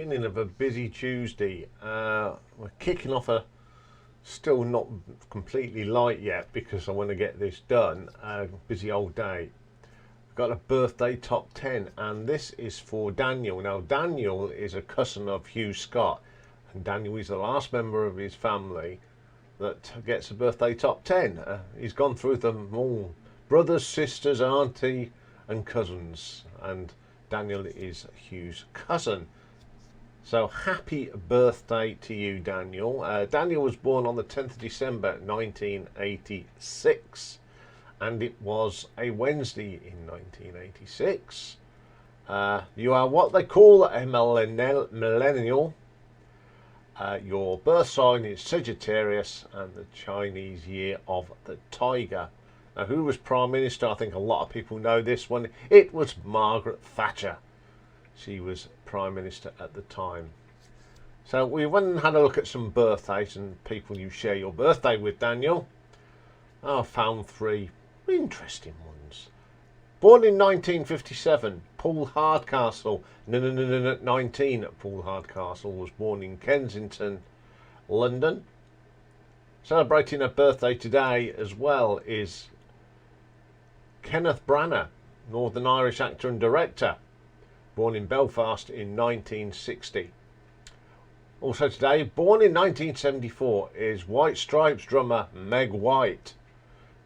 beginning of a busy Tuesday. We're kicking off a still not completely light yet because I want to get this done. Busy old day. I've got a birthday top 10, and this is for Daniel. Now, Daniel is a cousin of Hugh Scott, and Daniel is the last member of his family that gets a birthday top 10. He's gone through them all: brothers, sisters, auntie, and cousins, and Daniel is Hugh's cousin. So happy birthday to you, Daniel. Daniel was born on the 10th of December 1986, and it was a Wednesday in 1986. You are what they call a millennial. Your birth sign is Sagittarius, and the Chinese year of the tiger. Now, who was Prime Minister? I think a lot of people know this one. It was Margaret Thatcher. She was Prime Minister at the time. So we went and had a look at some birthdays and people you share your birthday with, Daniel. I found three interesting ones. Born in 1957, Paul Hardcastle. 19, Paul Hardcastle was born in Kensington, London. Celebrating a birthday today as well is Kenneth Branagh, Northern Irish actor and director, born in Belfast in 1960. Also today, born in 1974, is White Stripes drummer Meg White.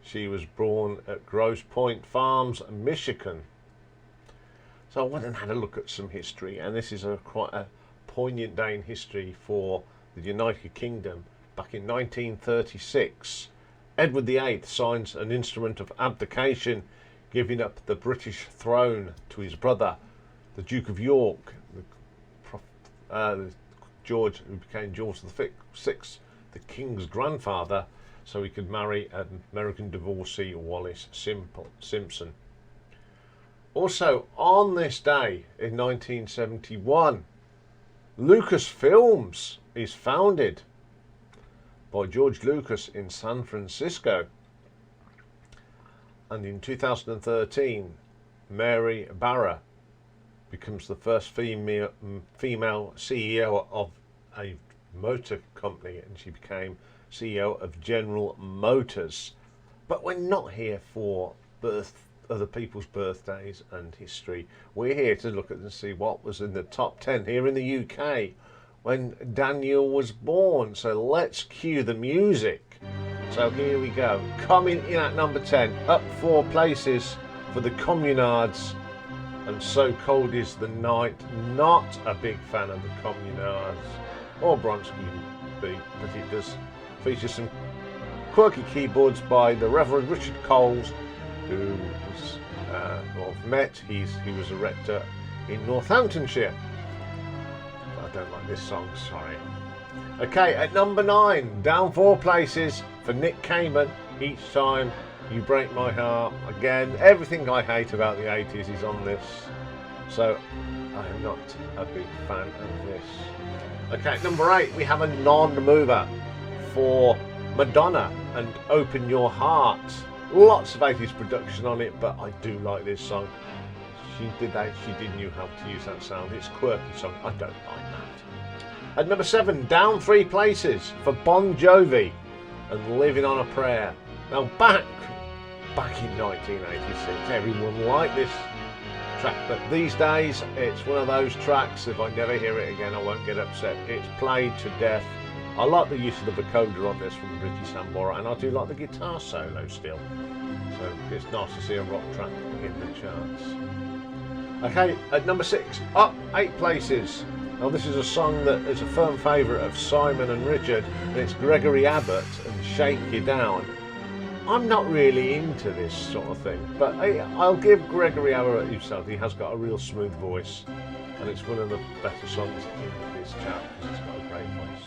She was born at Grosse Pointe Farms, Michigan. So I went and had a look at some history, and this is quite a poignant day in history for the United Kingdom. Back in 1936, Edward VIII signs an instrument of abdication, giving up the British throne to his brother, the Duke of York, George, who became George VI, the King's grandfather, so he could marry American divorcee Wallis Simpson. Also, on this day in 1971, Lucasfilms is founded by George Lucas in San Francisco. And in 2013, Mary Barra becomes the first female CEO of a motor company, and she became CEO of General Motors. But we're not here for other people's birthdays and history. We're here to look at and see what was in the top 10 here in the UK when Daniel was born. So let's cue the music. So here we go. Coming in at number 10, up 4 places for the Communards, and So Cold Is the Night. Not a big fan of the Communards or Bronski beat, but it does feature some quirky keyboards by the Reverend Richard Coles, who was I've met. He was a rector in Northamptonshire. I don't like this song, sorry. Okay, at number 9, down 4 places for Nick Cayman, Each Time You Break My Heart. Again, everything I hate about the 80s is on this, so I'm not a big fan of this. Okay, at number 8, we have a non-mover for Madonna and Open Your Heart. Lots of 80s production on it, but I do like this song. She knew how to use that sound. It's a quirky song, I don't like that. At number 7, down 3 places for Bon Jovi and Living on a Prayer. Now back in 1986, everyone liked this track, but these days it's one of those tracks, if I never hear it again I won't get upset. It's played to death. I like the use of the vocoder on this from Ricky Sambora, and I do like the guitar solo still. So it's nice to see a rock track in the charts. Okay, at number 6, up 8 places. Now this is a song that is a firm favourite of Simon and Richard, and it's Gregory Abbott and Shake You Down. I'm not really into this sort of thing, but I'll give Gregory Abbott himself. He has got a real smooth voice, and it's one of the better songs in this chart because it's got a great voice.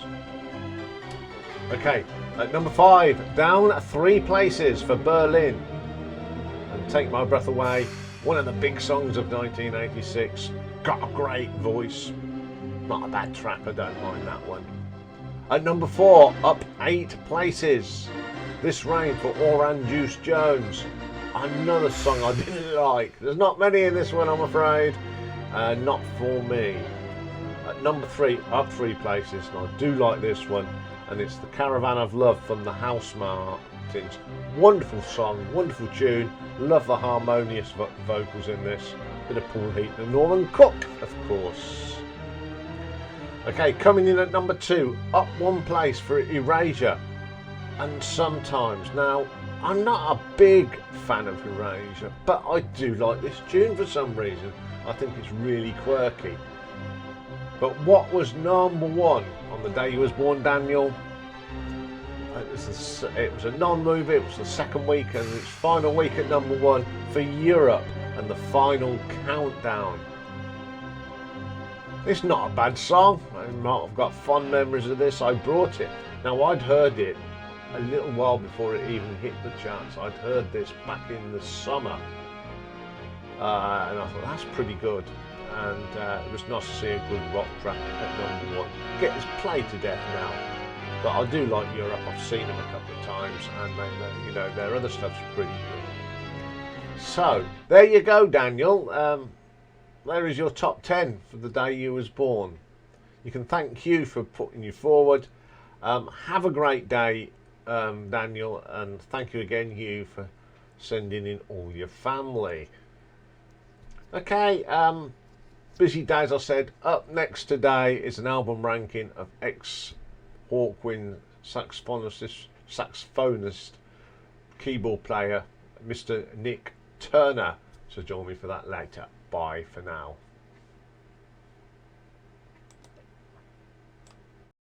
Okay, at number 5, down 3 places for Berlin and Take My Breath Away. One of the big songs of 1986. Got a great voice. Not a bad track, I don't mind that one. At number 4, up 8 places. This Rain for Oran Juice Jones. Another song I didn't like. There's not many in this one, I'm afraid. Not for me. At number 3, up 3 places, and I do like this one, and it's The Caravan of Love from the House Martins. Wonderful song, wonderful tune, love the harmonious vocals in this. Bit of Paul Heaton and Norman Cook, of course. Okay, coming in at number 2, up 1 place for Erasure, and Sometimes. Now, I'm not a big fan of Erasure, but I do like this tune for some reason. I think it's really quirky. But what was number 1 on the day you was born, Daniel? It was a non-movie, it was the second week and its final week at number 1 for Europe, and The Final Countdown. It's not a bad song. I've got fond memories of this. I brought it. Now, I'd heard it a little while before it even hit the charts. I'd heard this back in the summer, and I thought that's pretty good. And it was nice to see a good rock track at number 1. Get this played to death now, but I do like Europe. I've seen them a couple of times, and they, you know, their other stuff's pretty good. So there you go, Daniel. There is your top 10 for the day you was born. You can thank Hugh for putting you forward. Have a great day, Daniel, and thank you again, Hugh, for sending in all your family. Okay, busy day, as I said. Up next today is an album ranking of ex-Hawkwind saxophonist, keyboard player, Mr. Nick Turner. So join me for that later. Bye for now.